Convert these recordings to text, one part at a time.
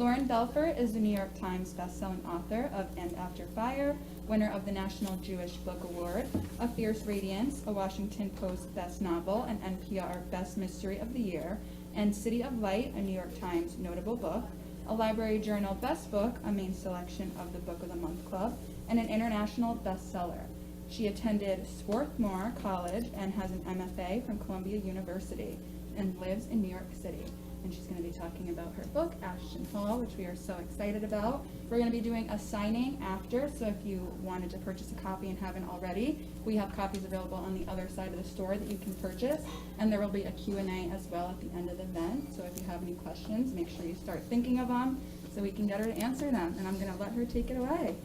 Lauren Belfer is the New York Times bestselling author of And After Fire, winner of the National Jewish Book Award, A Fierce Radiance, a Washington Post Best Novel and NPR Best Mystery of the Year, and City of Light, a New York Times notable book, a Library Journal Best Book, a main selection of the Book of the Month Club, and an international bestseller. She attended Swarthmore College and has an MFA from Columbia University and lives in New York City. And she's going to be talking about her book, Ashton Hall, which we are so excited about. We're going to be doing a signing after, so if you wanted to purchase a copy and haven't already, we have copies available on the other side of the store that you can purchase, and there will be a Q&A as well at the end of the event. So if you have any questions, make sure you start thinking of them so we can get her to answer them, and I'm going to let her take it away.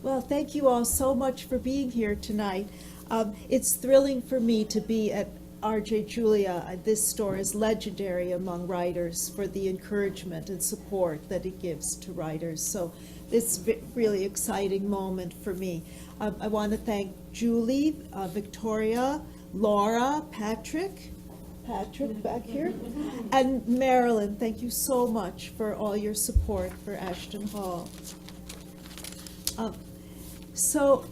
Well, thank you all so much for being here tonight. It's thrilling for me to be at R.J. Julia. This store is legendary among writers for the encouragement and support that it gives to writers. So it's a really exciting moment for me. I want to thank Julie, Victoria, Laura, Patrick back here, and Marilyn. Thank you so much for all your support for Ashton Hall. So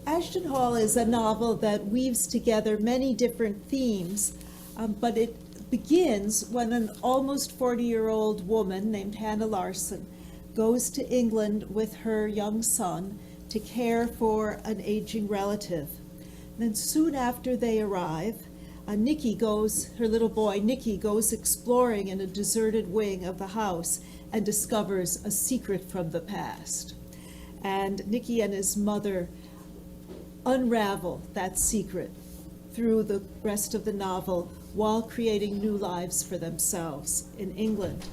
Ashton Hall is a novel that weaves together many different themes, but it begins when an almost 40-year-old woman named Henna Larson goes to England with her young son to care for an aging relative. Then soon after they arrive, her little boy Nicky goes exploring in a deserted wing of the house and discovers a secret from the past. And Nicky and his mother unravel that secret through the rest of the novel while creating new lives for themselves in England.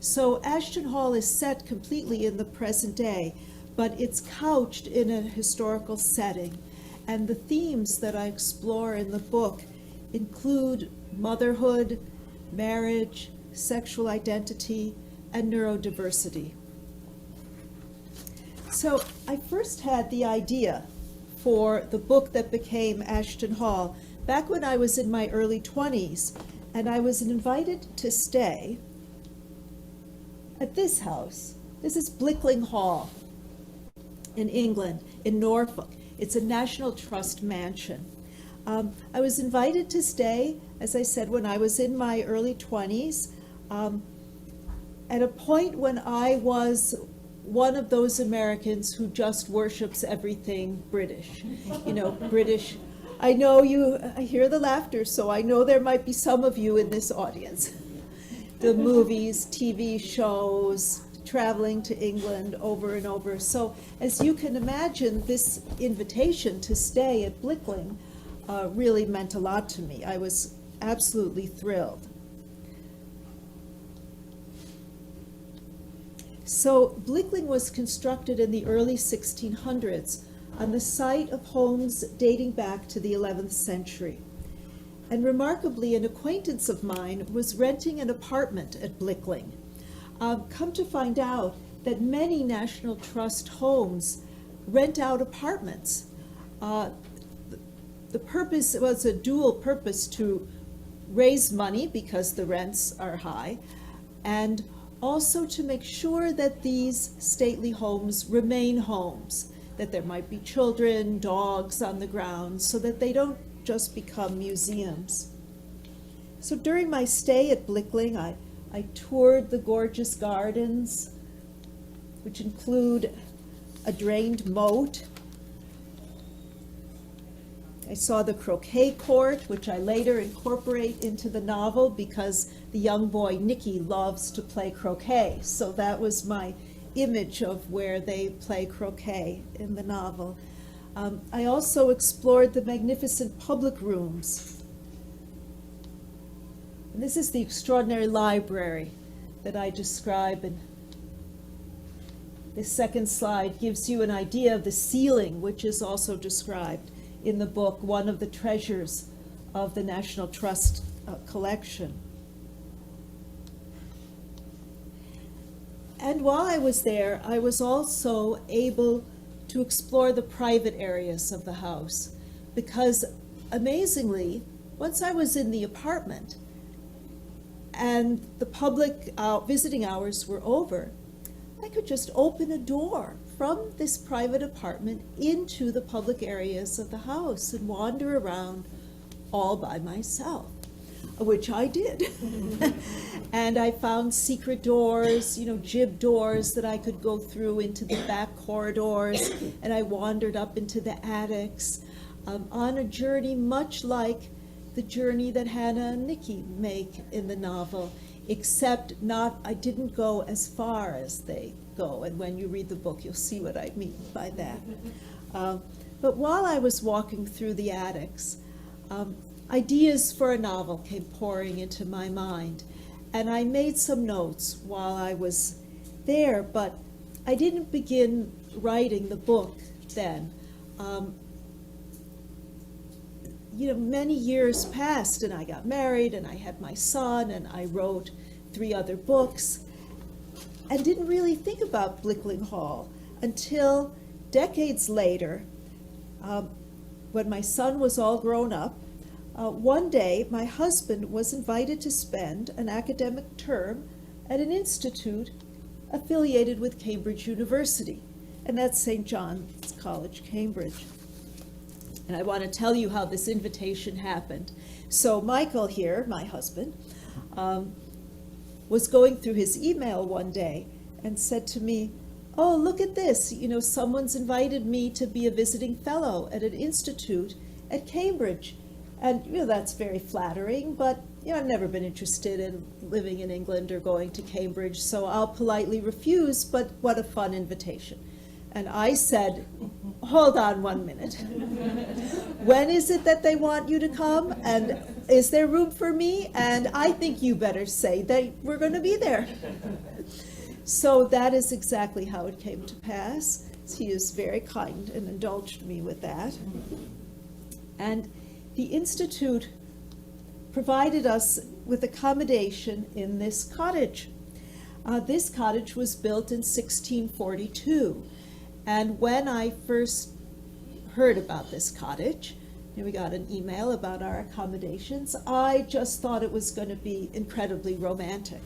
So Ashton Hall is set completely in the present day, but it's couched in a historical setting. And the themes that I explore in the book include motherhood, marriage, sexual identity, and neurodiversity. So I first had the idea for the book that became Ashton Hall back when I was in my early 20s, and I was invited to stay at this house. This is Blickling Hall in England, in Norfolk. It's a National Trust mansion. I was invited to stay, as I said, when I was in my early 20s, at a point when I was one of those Americans who just worships everything British. British. I hear the laughter, so I know there might be some of you in this audience. The movies, TV shows, traveling to England over and over. So as you can imagine, this invitation to stay at Blickling really meant a lot to me. I was absolutely thrilled. So Blickling was constructed in the early 1600s on the site of homes dating back to the 11th century. And remarkably, an acquaintance of mine was renting an apartment at Blickling. Come to find out that many National Trust homes rent out apartments. The purpose was a dual purpose: to raise money because the rents are high, and also to make sure that these stately homes remain homes, that there might be children, dogs on the grounds, so that they don't just become museums. So during my stay at Blickling, I toured the gorgeous gardens, which include a drained moat. I saw the croquet court, which I later incorporate into the novel because the young boy Nicky loves to play croquet. So that was my image of where they play croquet in the novel. I also explored the magnificent public rooms. And this is the extraordinary library that I describe, and this second slide gives you an idea of the ceiling, which is also described in the book, one of the treasures of the National Trust collection. And while I was there, I was also able to explore the private areas of the house, because amazingly, once I was in the apartment, and the public visiting hours were over, I could just open a door from this private apartment into the public areas of the house and wander around all by myself, which I did. And I found secret doors, jib doors that I could go through into the back corridors, and I wandered up into the attics on a journey much like the journey that Hannah and Nikki make in the novel, except I didn't go as far as they go, and when you read the book, you'll see what I mean by that. But while I was walking through the attics, ideas for a novel came pouring into my mind, and I made some notes while I was there, but I didn't begin writing the book then. Many years passed, and I got married, and I had my son, and I wrote 3 other books, and didn't really think about Blickling Hall until decades later, when my son was all grown up. One day, my husband was invited to spend an academic term at an institute affiliated with Cambridge University, and that's St. John's College, Cambridge. And I want to tell you how this invitation happened. So Michael here, my husband, was going through his email one day and said to me, "Oh, look at this, someone's invited me to be a visiting fellow at an institute at Cambridge." And that's very flattering, but I've never been interested in living in England or going to Cambridge, so I'll politely refuse, but what a fun invitation. And I said, "Hold on 1 minute. When is it that they want you to come? And is there room for me? And I think you better say that we're going to be there." So that is exactly how it came to pass. He is very kind and indulged me with that. And the Institute provided us with accommodation in this cottage. This cottage was built in 1642. And when I first heard about this cottage, we got an email about our accommodations, I just thought it was going to be incredibly romantic.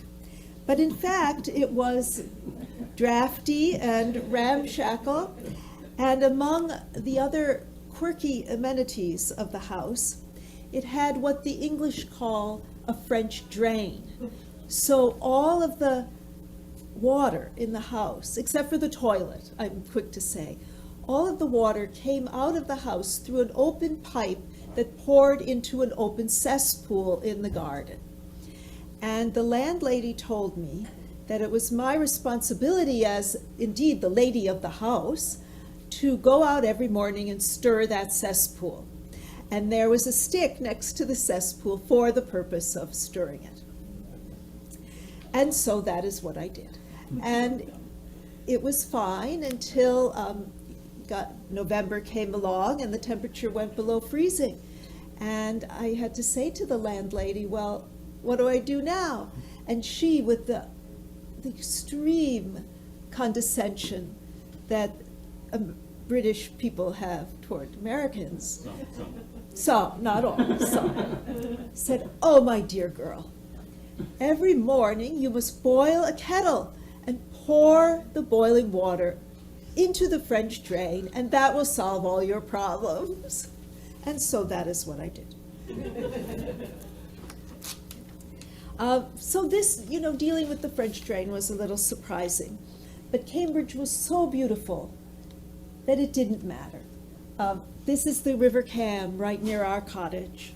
But in fact, it was drafty and ramshackle, and among the other quirky amenities of the house, it had what the English call a French drain. So all of the water in the house, except for the toilet, I'm quick to say, all of the water came out of the house through an open pipe that poured into an open cesspool in the garden. And the landlady told me that it was my responsibility, as indeed the lady of the house, to go out every morning and stir that cesspool. And there was a stick next to the cesspool for the purpose of stirring it. And so that is what I did. And it was fine until November came along and the temperature went below freezing. And I had to say to the landlady, "Well, what do I do now?" And she, with the extreme condescension that British people have toward Americans, some, not all, some, said, "Oh, my dear girl, every morning you must boil a kettle and pour the boiling water into the French drain, and that will solve all your problems." And so that is what I did. So this, dealing with the French drain was a little surprising. But Cambridge was so beautiful that it didn't matter. This is the River Cam right near our cottage.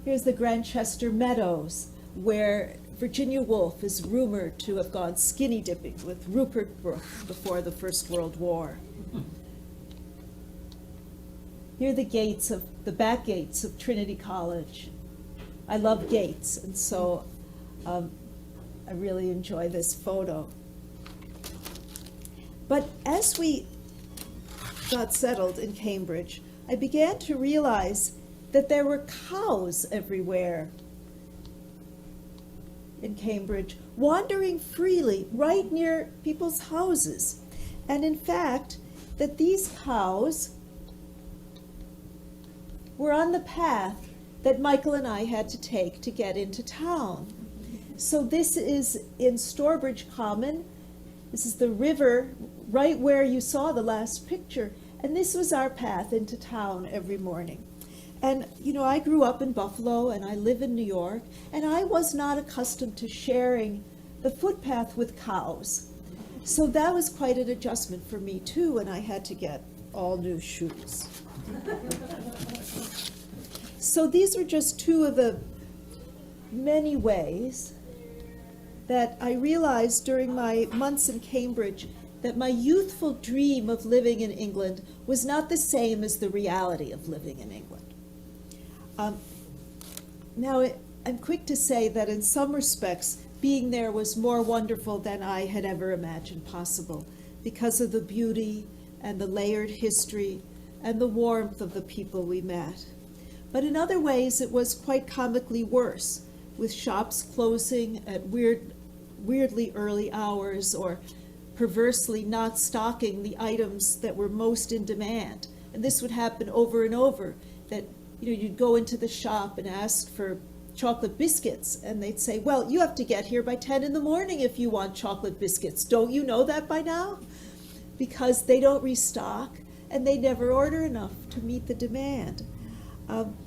Here's the Grantchester Meadows, where Virginia Woolf is rumored to have gone skinny dipping with Rupert Brooke before the First World War. Here are the back gates of Trinity College. I love gates, and so I really enjoy this photo. But as we got settled in Cambridge, I began to realize that there were cows everywhere in Cambridge, wandering freely right near people's houses. And in fact, that these cows were on the path that Michael and I had to take to get into town. So this is in Stourbridge Common. This is the river right where you saw the last picture. And this was our path into town every morning. And, you know, I grew up in Buffalo and I live in New York, and I was not accustomed to sharing the footpath with cows. So that was quite an adjustment for me too, and I had to get all new shoes. So these were just two of the many ways that I realized during my months in Cambridge that my youthful dream of living in England was not the same as the reality of living in England. I'm quick to say that in some respects, being there was more wonderful than I had ever imagined possible because of the beauty and the layered history and the warmth of the people we met. But in other ways, it was quite comically worse, with shops closing at weirdly early hours or perversely not stocking the items that were most in demand. And this would happen over and over, that you'd go into the shop and ask for chocolate biscuits, and they'd say, well, you have to get here by 10 in the morning if you want chocolate biscuits. Don't you know that by now? Because they don't restock, and they never order enough to meet the demand.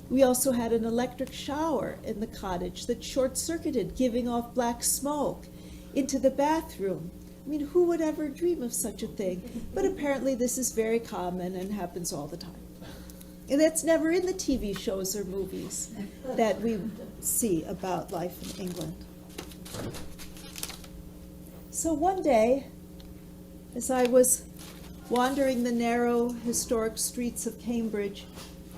We also had an electric shower in the cottage that short-circuited, giving off black smoke into the bathroom. I mean, who would ever dream of such a thing? But apparently this is very common and happens all the time. And that's never in the TV shows or movies that we see about life in England. So one day, as I was wandering the narrow historic streets of Cambridge,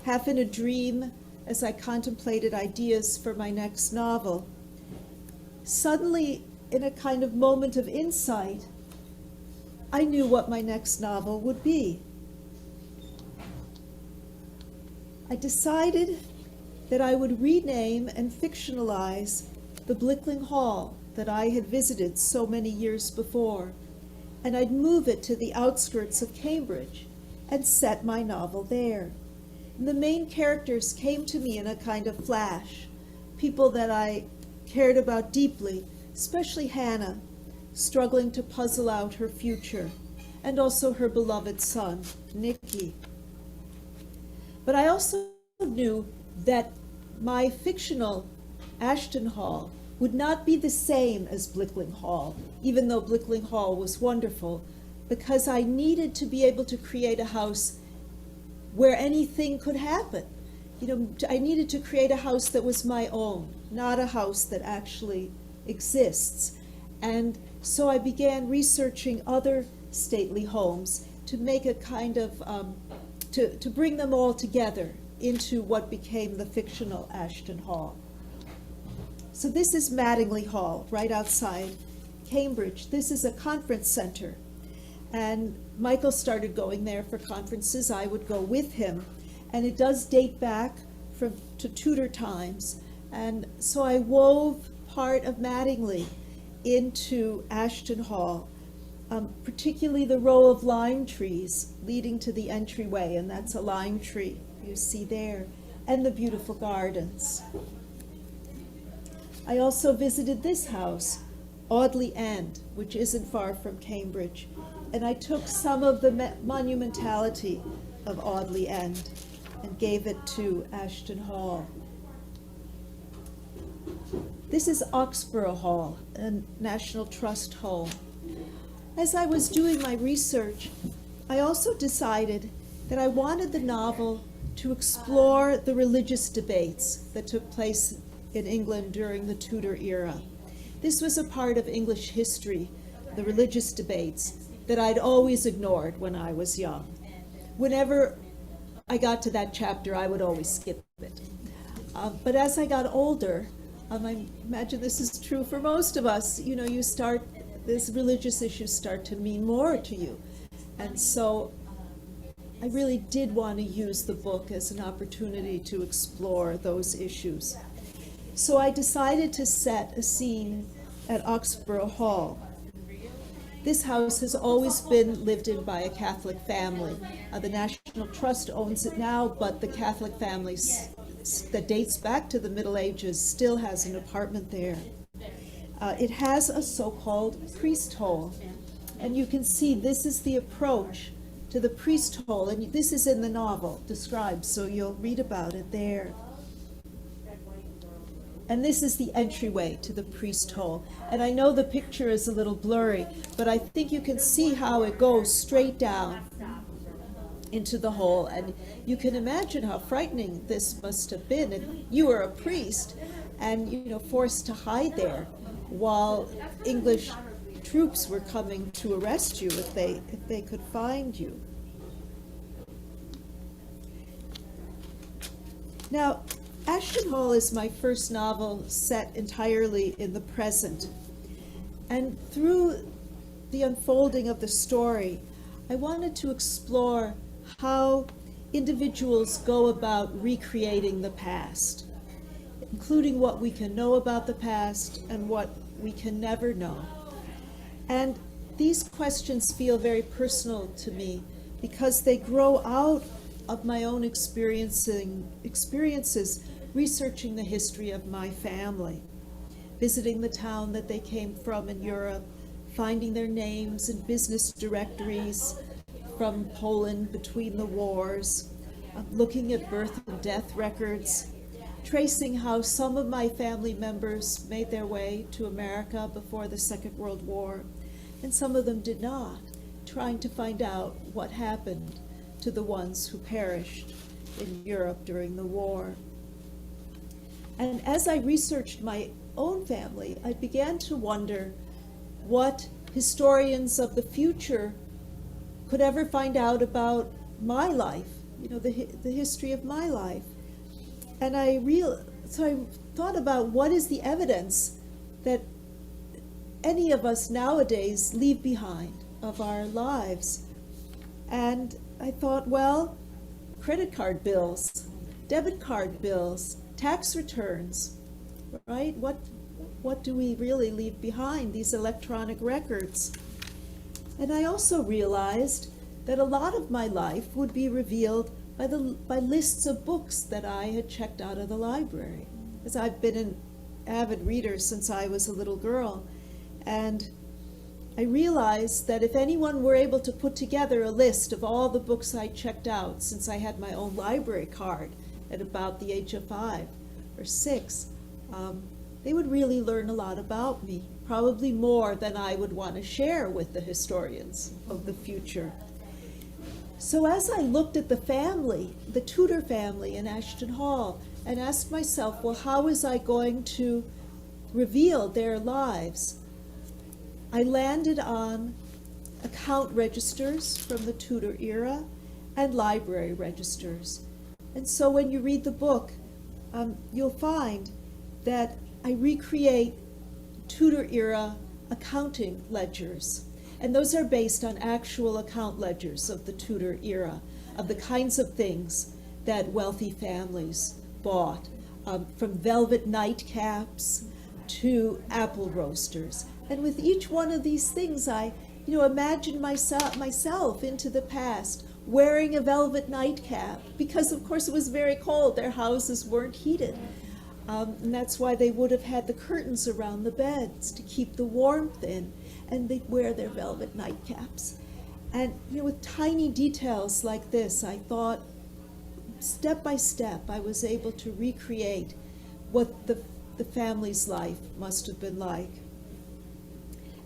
half in a dream as I contemplated ideas for my next novel, suddenly, in a kind of moment of insight, I knew what my next novel would be. I decided that I would rename and fictionalize the Blickling Hall that I had visited so many years before, and I'd move it to the outskirts of Cambridge and set my novel there. And the main characters came to me in a kind of flash, people that I cared about deeply, especially Hannah, struggling to puzzle out her future, and also her beloved son, Nicky. But I also knew that my fictional Ashton Hall would not be the same as Blickling Hall, even though Blickling Hall was wonderful, because I needed to be able to create a house where anything could happen. I needed to create a house that was my own, not a house that actually exists. And so I began researching other stately homes to make a kind of, to bring them all together into what became the fictional Ashton Hall. So this is Mattingly Hall, right outside Cambridge. This is a conference center. And Michael started going there for conferences. I would go with him. And it does date back to Tudor times. And so I wove part of Mattingly into Ashton Hall, particularly the row of lime trees leading to the entryway, and that's a lime tree you see there, and the beautiful gardens. I also visited this house, Audley End, which isn't far from Cambridge, and I took some of the monumentality of Audley End and gave it to Ashton Hall. This is Oxborough Hall, a National Trust home. As I was doing my research, I also decided that I wanted the novel to explore the religious debates that took place in England during the Tudor era. This was a part of English history, the religious debates, that I'd always ignored when I was young. Whenever I got to that chapter, I would always skip it. But as I got older, I imagine this is true for most of us, these religious issues start to mean more to you. And so I really did want to use the book as an opportunity to explore those issues. So I decided to set a scene at Oxborough Hall. This house has always been lived in by a Catholic family. The National Trust owns it now, but the Catholic families that dates back to the Middle Ages still has an apartment there. It has a so-called priest hole. And you can see this is the approach to the priest hole. And this is in the novel described, so you'll read about it there. And this is the entryway to the priest hole. And I know the picture is a little blurry, but I think you can see how it goes straight down into the hole. And you can imagine how frightening this must have been if you were a priest and, you know, forced to hide there while English troops were coming to arrest you if they could find you. Now, Ashton Hall is my first novel set entirely in the present. And through the unfolding of the story, I wanted to explore how individuals go about recreating the past, including what we can know about the past and what we can never know. And these questions feel very personal to me because they grow out of my own experiences researching the history of my family, visiting the town that they came from in Europe, finding their names in business directories from Poland between the wars, looking at birth and death records, tracing how some of my family members made their way to America before the Second World War, and some of them did not, trying to find out what happened to the ones who perished in Europe during the war. And as I researched my own family, I began to wonder what historians of the future could ever find out about my life, you know, the history of my life. And so I thought about what is the evidence that any of us nowadays leave behind of our lives. And I thought, well, credit card bills, debit card bills, tax returns, right? What do we really leave behind, these electronic records? And I also realized that a lot of my life would be revealed by lists of books that I had checked out of the library, as I've been an avid reader since I was a little girl. And I realized that if anyone were able to put together a list of all the books I checked out since I had my own library card at about the age of 5 or 6, they would really learn a lot about me, probably more than I would want to share with the historians of the future. So as I looked at the family, the Tudor family in Ashton Hall, and asked myself, well, how was I going to reveal their lives? I landed on account registers from the Tudor era and library registers. And so when you read the book, you'll find that I recreate Tudor era accounting ledgers. And those are based on actual account ledgers of the Tudor era, of the kinds of things that wealthy families bought, from velvet nightcaps to apple roasters. And with each one of these things, I imagine myself into the past, wearing a velvet nightcap, because of course it was very cold, their houses weren't heated. And that's why they would have had the curtains around the beds to keep the warmth in, and they'd wear their velvet nightcaps. And with tiny details like this, I thought, step by step, I was able to recreate what the family's life must have been like.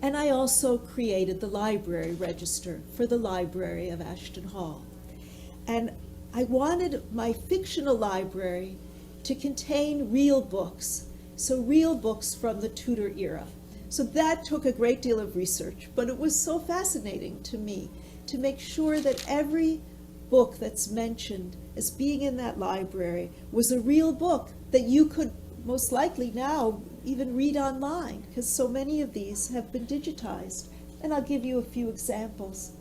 And I also created the library register for the library of Ashton Hall. And I wanted my fictional library to contain real books, so real books from the Tudor era. So that took a great deal of research, but it was so fascinating to me to make sure that every book that's mentioned as being in that library was a real book that you could most likely now even read online, because so many of these have been digitized. And I'll give you a few examples.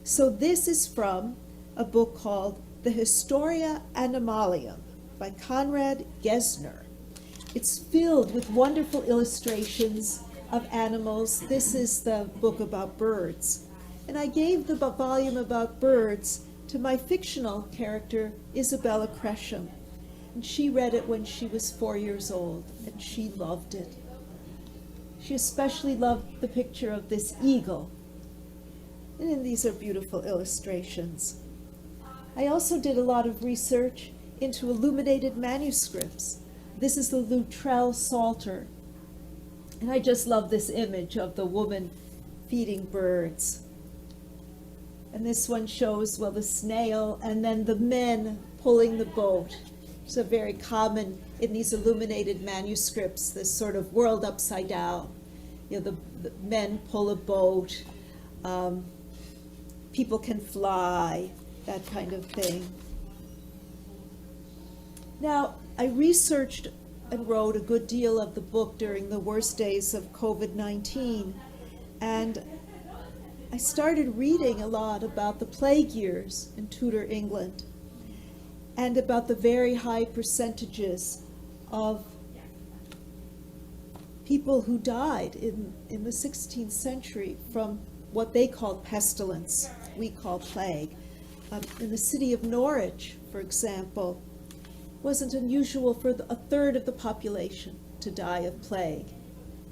So this is from a book called The Historia Animalium by Conrad Gesner. It's filled with wonderful illustrations of animals. This is the book about birds. And I gave the volume about birds to my fictional character, Isabella Cresham. And she read it when she was 4 years old, and she loved it. She especially loved the picture of this eagle. And then these are beautiful illustrations. I also did a lot of research into illuminated manuscripts. This is the Luttrell Psalter. And I just love this image of the woman feeding birds. And this one shows, well, the snail and then the men pulling the boat. It's a very common in these illuminated manuscripts, this sort of world upside down. You know, the men pull a boat, people can fly, that kind of thing. Now, I researched and wrote a good deal of the book during the worst days of COVID-19, and I started reading a lot about the plague years in Tudor England and about the very high percentages of people who died in the 16th century from what they called pestilence, we call plague. In the city of Norwich, for example, it wasn't unusual for a third of the population to die of plague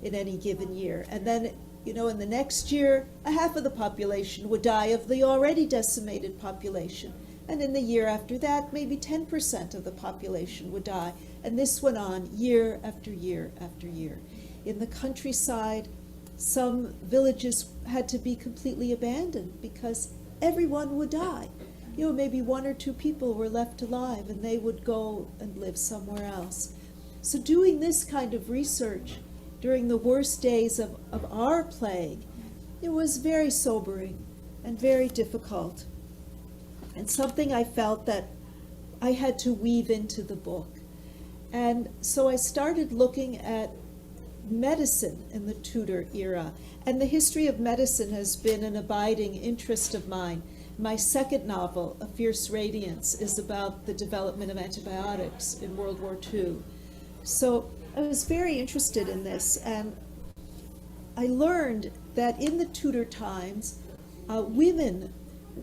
in any given year. And then, you know, in the next year, a half of the population would die of the already decimated population. And in the year after that, maybe 10% of the population would die. And this went on year after year after year. In the countryside, some villages had to be completely abandoned because everyone would die. You know, maybe 1 or 2 people were left alive and they would go and live somewhere else. So doing this kind of research during the worst days of our plague, it was very sobering and very difficult, and something I felt that I had to weave into the book. And so I started looking at medicine in the Tudor era, and the history of medicine has been an abiding interest of mine. My second novel, A Fierce Radiance, is about the development of antibiotics in World War II. So I was very interested in this, and I learned that in the Tudor times, women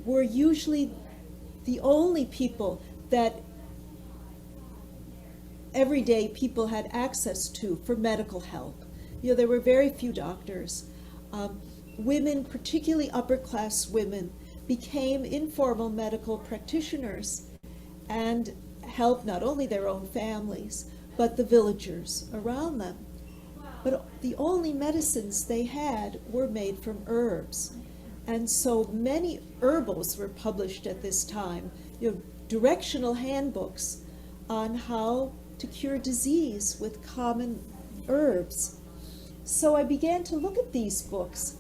were usually the only people that everyday people had access to for medical help. You know, there were very few doctors. Women, particularly upper-class women, became informal medical practitioners and helped not only their own families, but the villagers around them. But the only medicines they had were made from herbs. And so many herbals were published at this time, you know, directional handbooks on how to cure disease with common herbs. So I began to look at these books,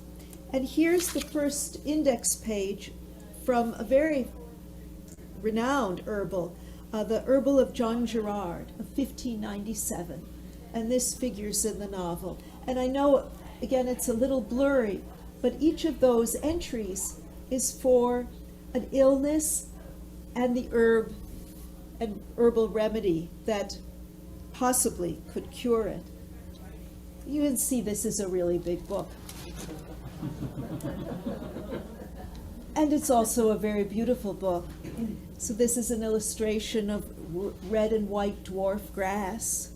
and here's the first index page from a very renowned herbal, the Herbal of John Gerard of 1597, and this figures in the novel. And I know, again, it's a little blurry, but each of those entries is for an illness and the herb and herbal remedy that possibly could cure it. You can see this is a really big book. And it's also a very beautiful book. So this is an illustration of red and white dwarf grass.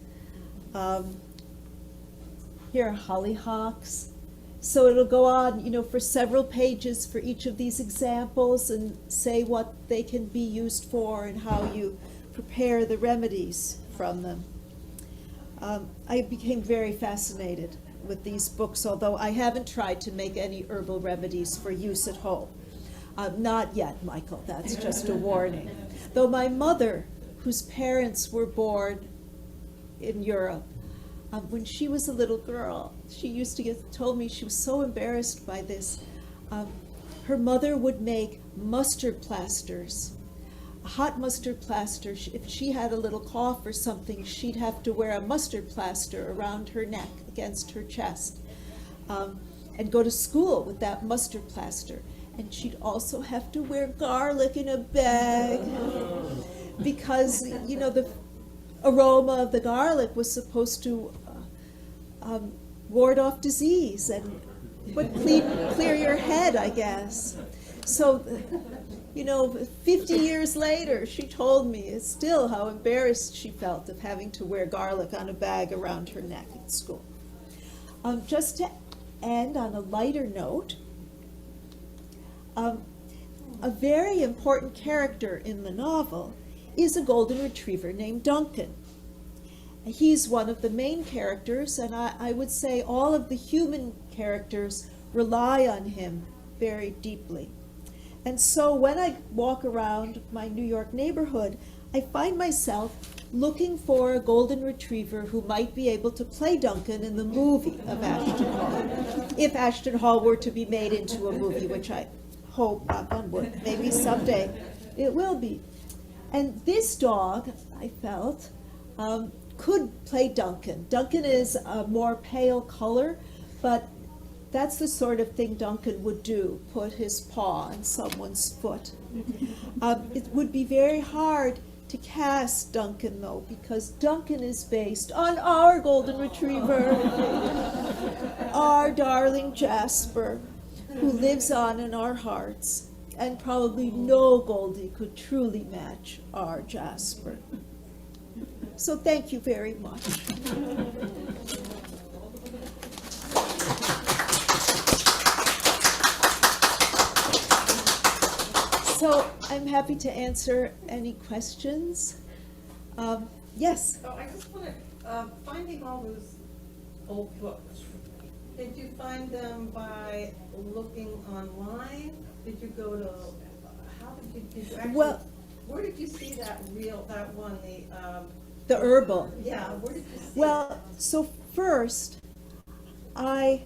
Here are hollyhocks. So it'll go on, you know, for several pages for each of these examples and say what they can be used for and how you prepare the remedies from them. I became very fascinated with these books, although I haven't tried to make any herbal remedies for use at home. Not yet, Michael, that's just a warning. Though my mother, whose parents were born in Europe, when she was a little girl, she used to told me she was so embarrassed by this. Her mother would make mustard plasters, a hot mustard plaster. If she had a little cough or something, she'd have to wear a mustard plaster around her neck against her chest, and go to school with that mustard plaster. And she'd also have to wear garlic in a bag because, you know, the aroma of the garlic was supposed to ward off disease and clear your head, I guess. So You know, 50 years later, she told me still how embarrassed she felt of having to wear garlic on a bag around her neck at school. Just to end on a lighter note, a very important character in the novel is a golden retriever named Duncan. He's one of the main characters, and I would say all of the human characters rely on him very deeply. And so when I walk around my New York neighborhood, I find myself looking for a golden retriever who might be able to play Duncan in the movie of Ashton Hall. If Ashton Hall were to be made into a movie, which I hope, knock on wood, maybe someday it will be. And this dog, I felt, could play Duncan. Duncan is a more pale color, but that's the sort of thing Duncan would do, put his paw on someone's foot. It would be very hard to cast Duncan, though, because Duncan is based on our golden retriever, our darling Jasper, who lives on in our hearts, and probably no Goldie could truly match our Jasper. So thank you very much. So I'm happy to answer any questions. Yes? So I just want to, finding all those old books, did you find them by looking online? Did you go to, how did you actually, Well, where did you see that one, the herbal. yeah, where did you see Well, so first, I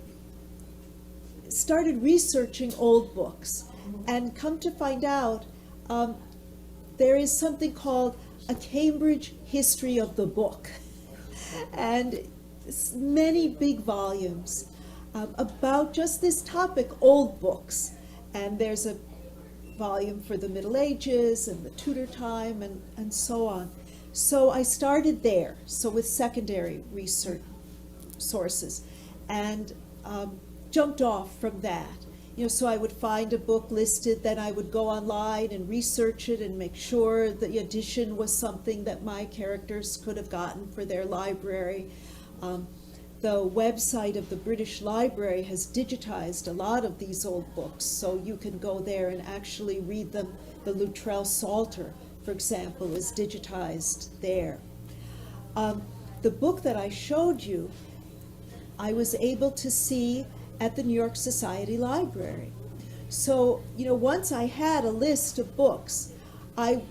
started researching old books, and come to find out, there is something called a Cambridge History of the Book, and many big volumes about just this topic, old books. And there's a volume for the Middle Ages and the Tudor time and so on. So I started there, so with secondary research sources, and jumped off from that. You know, so I would find a book listed, then I would go online and research it and make sure the edition was something that my characters could have gotten for their library. The website of the British Library has digitized a lot of these old books, so you can go there and actually read them. The Luttrell Psalter, for example, is digitized there. The book that I showed you, I was able to see at the New York Society Library. So, you know, once I had a list of books, I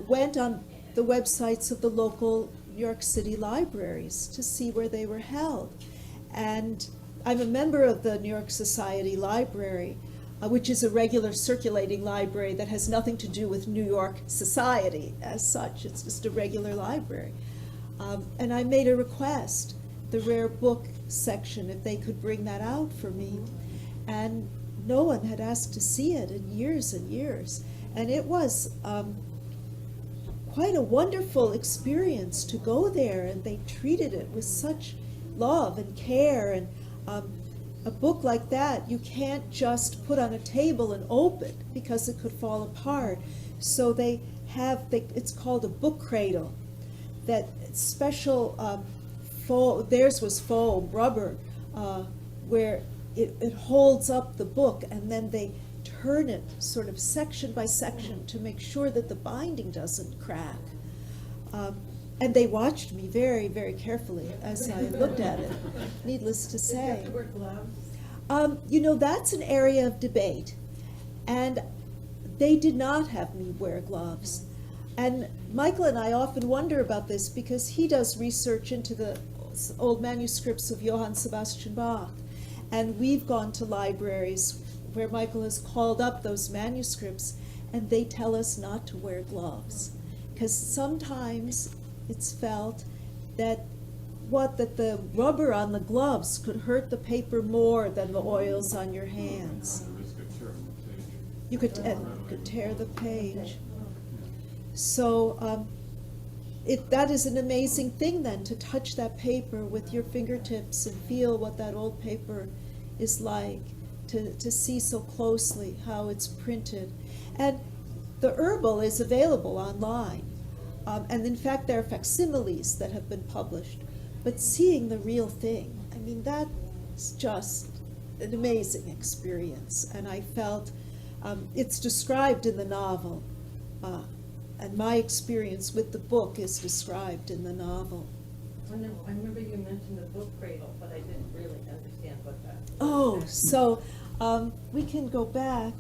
went on the websites of the local New York City libraries to see where they were held. And I'm a member of the New York Society Library, which is a regular circulating library that has nothing to do with New York society as such. It's just a regular library. And I made a request, the rare book section, if they could bring that out for me. And no one had asked to see it in years and years. And it was quite a wonderful experience to go there, and they treated it with such love and care. And a book like that you can't just put on a table and open because it could fall apart. So they have, it's called a book cradle, that special theirs was foam, rubber, where it holds up the book, and then they turn it sort of section by section to make sure that the binding doesn't crack. And they watched me very, very carefully as I looked at it, needless to Did you say. have to wear gloves? You know, that's an area of debate. And they did not have me wear gloves. And Michael and I often wonder about this because he does research into the old manuscripts of Johann Sebastian Bach. And we've gone to libraries where Michael has called up those manuscripts, and they tell us not to wear gloves. Because sometimes it's felt that the rubber on the gloves could hurt the paper more than the oils on your hands. You could tear the page. So that is an amazing thing then, to touch that paper with your fingertips and feel what that old paper is like, to see so closely how it's printed. And the herbal is available online. And in fact, there are facsimiles that have been published. But seeing the real thing, I mean, that's just an amazing experience. And I felt it's described in the novel. And my experience with the book is described in the novel. I remember you mentioned the book cradle, but I didn't really understand what that was. Oh, so we can go back.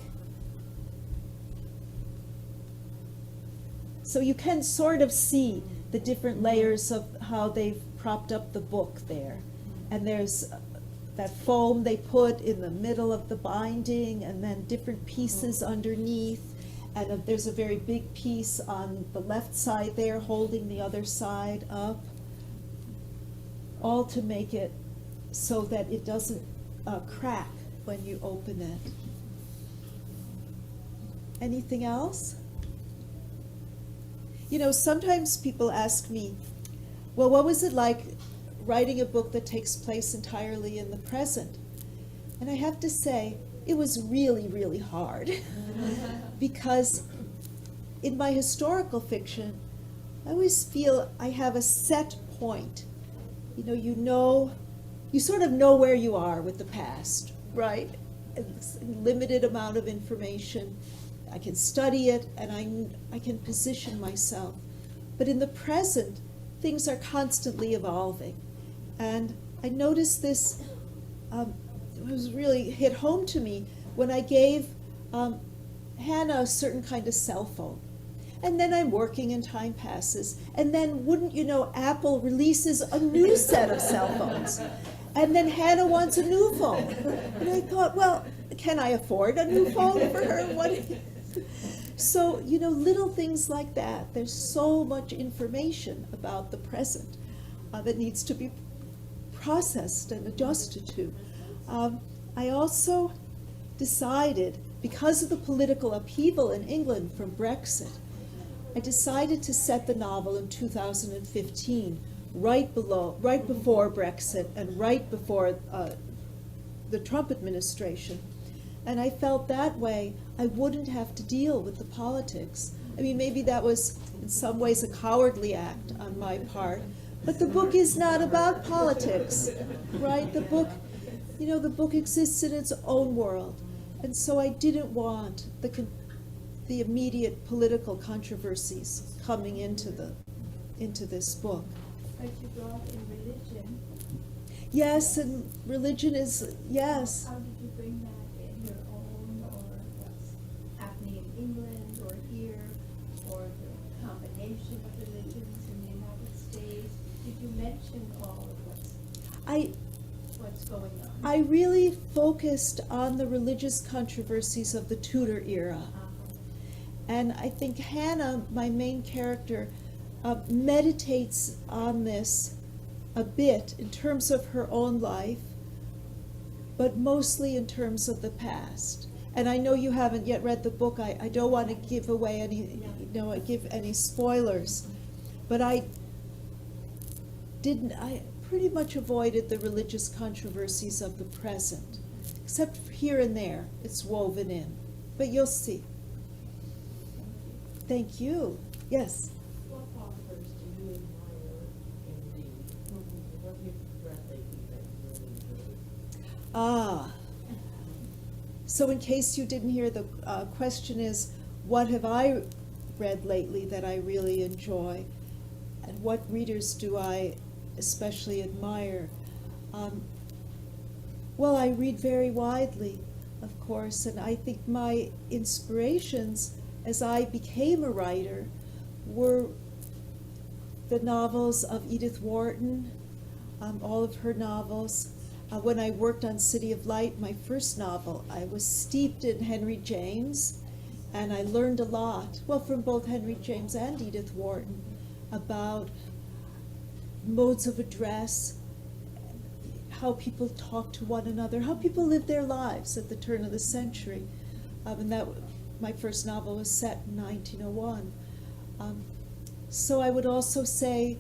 So you can sort of see the different layers of how they've propped up the book there. And there's that foam they put in the middle of the binding, and then different pieces underneath. And there's a very big piece on the left side there holding the other side up, all to make it so that it doesn't crack when you open it. Anything else? You know, sometimes people ask me, well, what was it like writing a book that takes place entirely in the present? And I have to say, it was really, really hard. Because in my historical fiction, I always feel I have a set point. You sort of know where you are with the past, right? It's a limited amount of information. I can study it, and I can position myself. But in the present, things are constantly evolving. And I noticed this, it was really hit home to me when I gave Hannah a certain kind of cell phone. And then I'm working and time passes. And then, wouldn't you know, Apple releases a new set of cell phones. And then Hannah wants a new phone. And I thought, well, can I afford a new phone for her? So, little things like that. There's so much information about the present that needs to be processed and adjusted to. I also decided, because of the political upheaval in England from Brexit, I decided to set the novel in 2015, right before Brexit and right before the Trump administration. And I felt that way I wouldn't have to deal with the politics. I mean, maybe that was in some ways a cowardly act on my part, but the book is not about politics, right? The book exists in its own world. And so I didn't want the immediate political controversies coming into this book. But you brought in religion. Yes, and religion is, yes. How did you bring that in, your own, or what's happening in England or here, or the combination of religions in the United States? Did you mention all of what's going on? I really focused on the religious controversies of the Tudor era. And I think Hannah, my main character, meditates on this a bit in terms of her own life, but mostly in terms of the past. And I know you haven't yet read the book. I don't want to give away give any spoilers, but I pretty much avoided the religious controversies of the present, except here and there it's woven in. But you'll see. Thank you. Yes? What authors do you admire and read? What have you read lately that you really enjoyed? So in case you didn't hear, the question is, what have I read lately that I really enjoy? And what readers do I especially admire? Well, I read very widely, of course, and I think my inspirations as I became a writer were the novels of Edith Wharton, all of her novels. When I worked on City of Light, my first novel, I was steeped in Henry James, and I learned a lot, well, from both Henry James and Edith Wharton, about modes of address, how people talk to one another, how people live their lives at the turn of the century. And that my first novel was set in 1901. So I would also say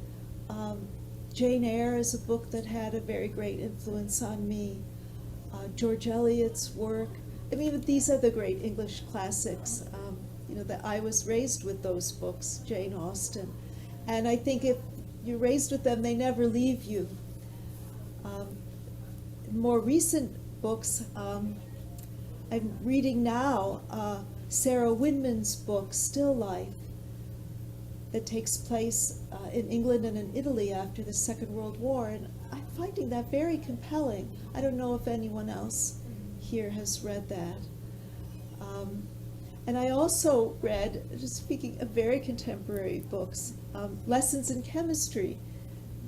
Jane Eyre is a book that had a very great influence on me. George Eliot's work. I mean, these are the great English classics. that I was raised with those books, Jane Austen. And I think if you're raised with them, they never leave you. More recent books, I'm reading now Sarah Winman's book, Still Life, that takes place in England and in Italy after the Second World War, and I'm finding that very compelling. I don't know if anyone else here has read that. And I also read, just speaking of very contemporary books, Lessons in Chemistry.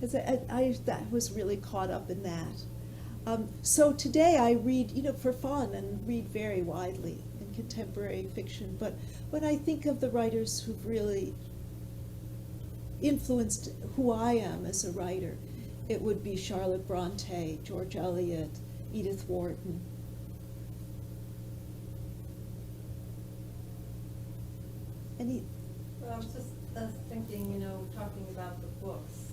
I was really caught up in that. So today I read, for fun, and read very widely in contemporary fiction. But when I think of the writers who've really influenced who I am as a writer, it would be Charlotte Bronte, George Eliot, Edith Wharton. Any? Well, I was just thinking, talking about the books,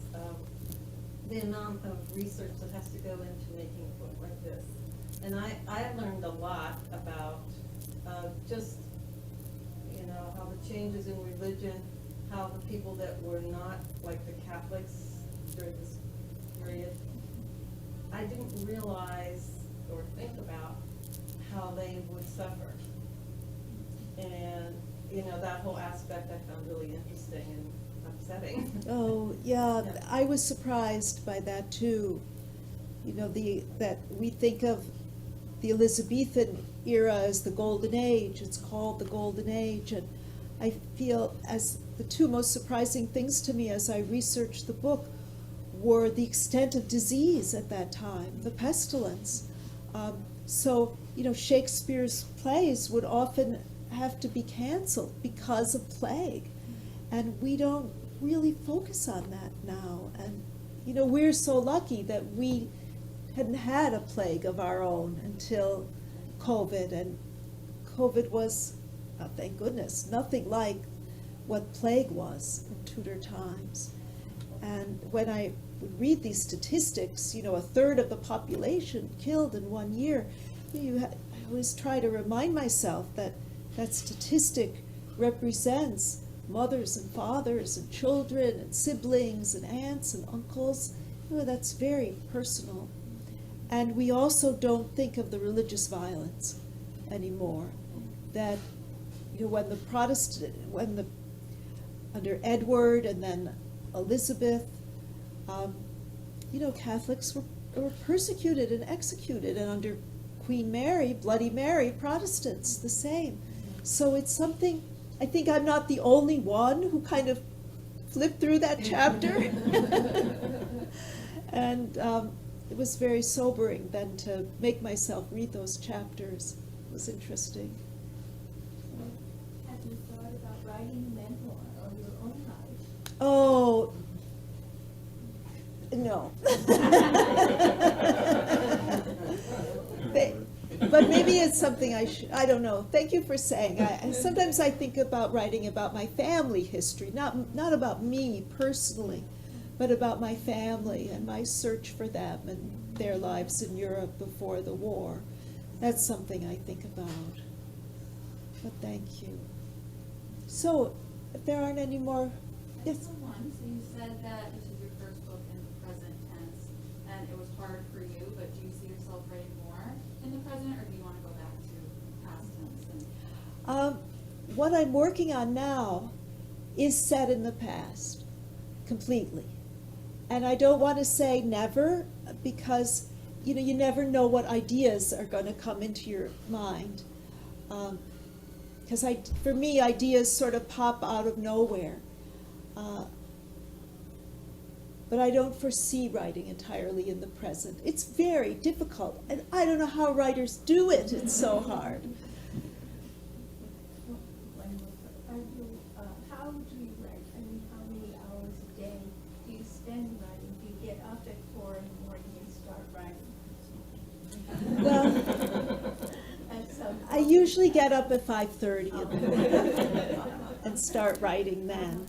the amount of research that has to go into making a book like this. And I learned a lot about just, how the changes in religion, how the people that were not like the Catholics during this period, I didn't realize or think about how they would suffer. And, that whole aspect I found really interesting and upsetting. Oh, yeah, I was surprised by that too. That we think of the Elizabethan era as the Golden Age. It's called the Golden Age. And I feel as the two most surprising things to me as I researched the book were the extent of disease at that time, the pestilence. So, Shakespeare's plays would often have to be canceled because of plague. And we don't really focus on that now. And, we're so lucky that we hadn't had a plague of our own until COVID. And COVID was, thank goodness, nothing like what plague was in Tudor times. And when I would read these statistics, a third of the population killed in 1 year, I always try to remind myself that that statistic represents mothers and fathers and children and siblings and aunts and uncles. That's very personal. And we also don't think of the religious violence anymore. That, under Edward and then Elizabeth, Catholics were persecuted and executed, and under Queen Mary, Bloody Mary, Protestants, the same. So it's something, I think I'm not the only one who kind of flipped through that chapter. And it was very sobering then to make myself read those chapters. It was interesting. Have you thought about writing a memoir of your own life? Oh, no. But maybe it's something I don't know. Thank you for saying. Sometimes I think about writing about my family history, not about me personally, but about my family and my search for them and their lives in Europe before the war. That's something I think about. But thank you. So, if there aren't any more, yes? So you said that this is your first book in the present tense, and it was hard for you, but do you see yourself writing more in the present, or do you want to go back to past tense? What I'm working on now is set in the past, completely. And I don't want to say never, because you never know what ideas are going to come into your mind. Because for me, ideas sort of pop out of nowhere. But I don't foresee writing entirely in the present. It's very difficult, and I don't know how writers do it. It's so hard. How do you write? I mean, how many hours a day do you spend writing? Do you get up at 4 in the morning and start writing? Well, I usually get up at 5:30 in the morning and start writing then.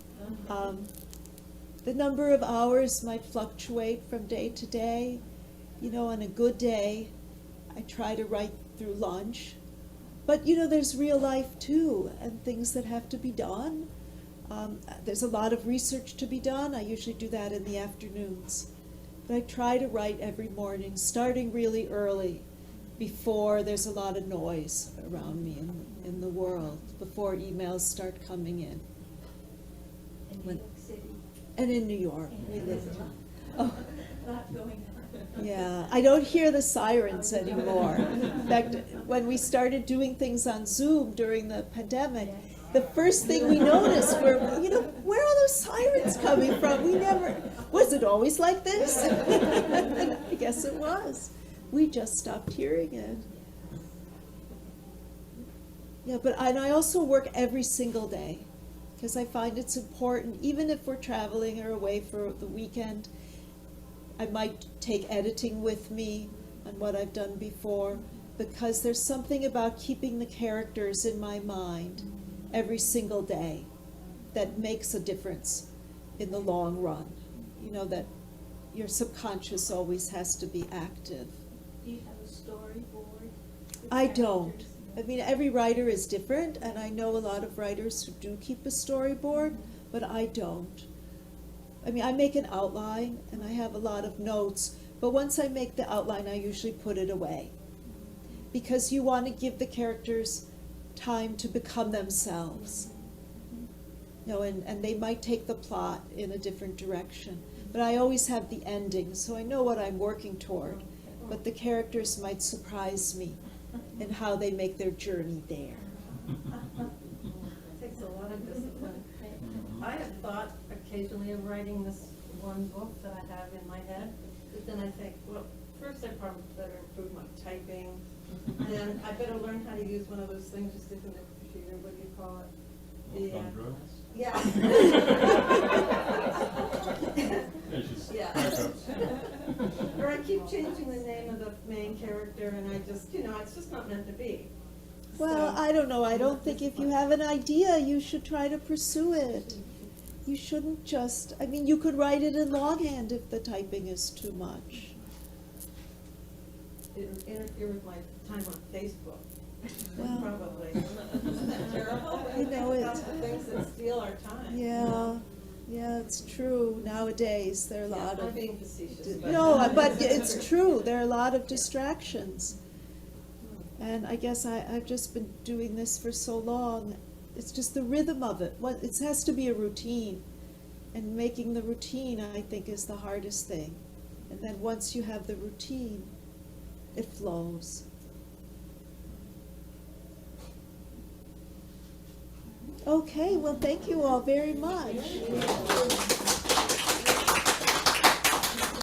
The number of hours might fluctuate from day to day. On a good day, I try to write through lunch. But, there's real life too, and things that have to be done. There's a lot of research to be done. I usually do that in the afternoons. But I try to write every morning, starting really early, before there's a lot of noise around me in the world, before emails start coming in. In New When- York City. And in New York, we live in. Oh, A lot going on. yeah, I don't hear the sirens anymore. In fact, when we started doing things on Zoom during the pandemic, the first thing we noticed were, where are those sirens coming from? Was it always like this? I guess it was. We just stopped hearing it. Yeah, and I also work every single day, because I find it's important, even if we're traveling or away for the weekend. I might take editing with me on what I've done before, because there's something about keeping the characters in my mind every single day that makes a difference in the long run. That your subconscious always has to be active. Do you have a storyboard? with I don't. characters? I mean, every writer is different, and I know a lot of writers who do keep a storyboard, but I don't. I mean, I make an outline, and I have a lot of notes, but once I make the outline, I usually put it away. Because you want to give the characters time to become themselves. And they might take the plot in a different direction. But I always have the ending, so I know what I'm working toward. But the characters might surprise me in how they make their journey there. It takes a lot of discipline. I have thought occasionally of writing this one book that I have in my head, but then I think, well, first I probably better improve my typing, then I better learn how to use one of those things you stick in the computer, what do you call it? On drugs? Yeah. It's Yeah. backups. Or I keep changing the name of the main character, and I just, it's just not meant to be. Well, So- I don't know. I don't think if you have an idea, you should try to pursue it. You shouldn't just, you could write it in longhand if the typing is too much. It would interfere with my time on Facebook. Well- Probably. Isn't that terrible? I know it. Lots of things that steal our time. Yeah, it's true. Nowadays, there are a Yeah, lot I'm of. being facetious. but- No, but it's true. There are a lot of distractions. And I guess I've just been doing this for so long. It's just the rhythm of it. It has to be a routine. And making the routine, I think, is the hardest thing. And then once you have the routine, it flows. Okay, well, thank you all very much.